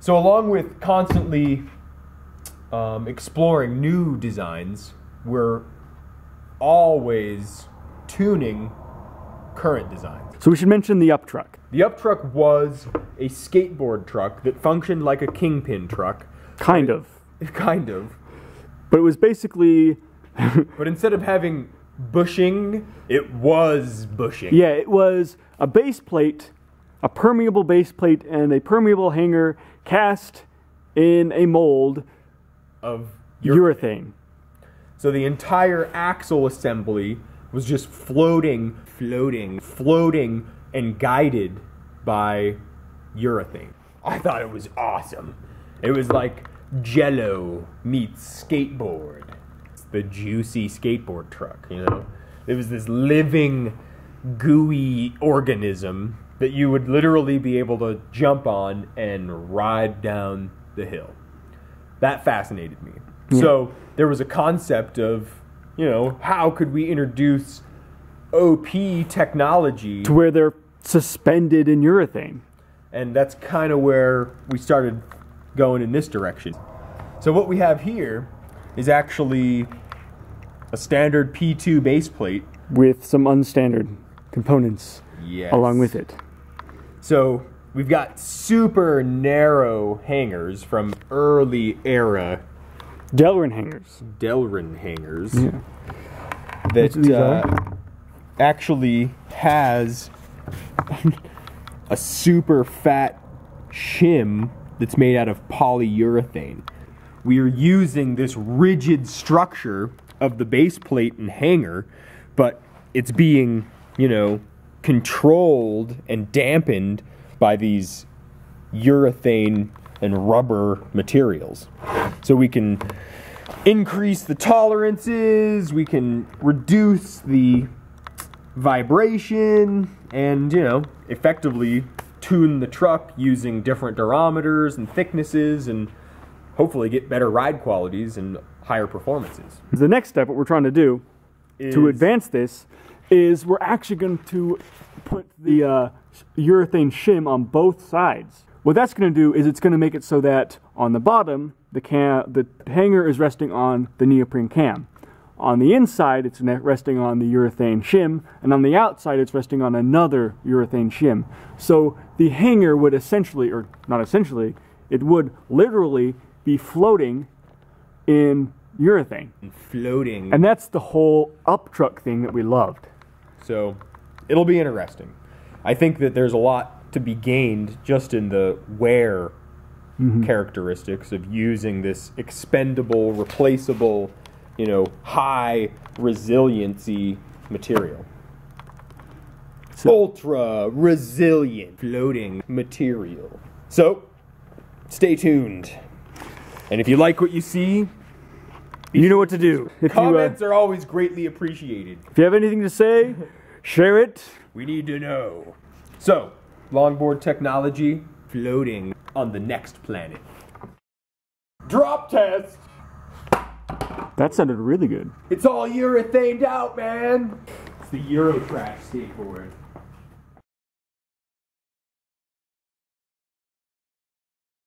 So along with constantly exploring new designs, we're always tuning current designs. So we should mention the up truck. The up truck was a skateboard truck that functioned like a kingpin truck. Kind of. Kind of. But it was basically... But instead of having bushing, it was bushing. Yeah, it was a base plate, a permeable base plate, and a permeable hanger cast in a mold Of urethane. So the entire axle assembly was just floating, and guided by urethane. I thought it was awesome. It was like Jello meets skateboard. The juicy skateboard truck, you know? It was this living, gooey organism that you would literally be able to jump on and ride down the hill. That fascinated me. Yeah. So there was a concept of, you know, how could we introduce OP technology to where they're suspended in urethane. And that's kind of where we started going in this direction. So what we have here is actually a standard P2 base plate with some unstandard components along with it. So we've got super narrow hangers from early era Delrin hangers. Yeah. That actually has a super fat shim that's made out of polyurethane. We are using this rigid structure of the base plate and hanger, but it's being, you know, controlled and dampened by these urethane and rubber materials. So we can increase the tolerances, we can reduce the vibration, and, you know, effectively tune the truck using different durometers and thicknesses, and hopefully get better ride qualities and higher performances. The next step, what we're trying to do to advance this, is we're actually going to put the urethane shim on both sides. What that's going to do is it's going to make it so that on the bottom, the hanger is resting on the neoprene cam. On the inside, it's resting on the urethane shim, and on the outside, it's resting on another urethane shim. So the hanger would essentially, or not essentially, it would literally be floating in urethane. Floating. And that's the whole up truck thing that we loved. So it'll be interesting. I think that there's a lot to be gained just in the wear characteristics of using this expendable, replaceable, you know, high resiliency material. So, ultra resilient floating material. So stay tuned. And if you like what you see, you know what to do. Comments are always greatly appreciated. If you have anything to say, share it. We need to know. So, longboard technology floating on the next planet. Drop test! That sounded really good. It's all urethaned out, man! It's the Eurocrash skateboard.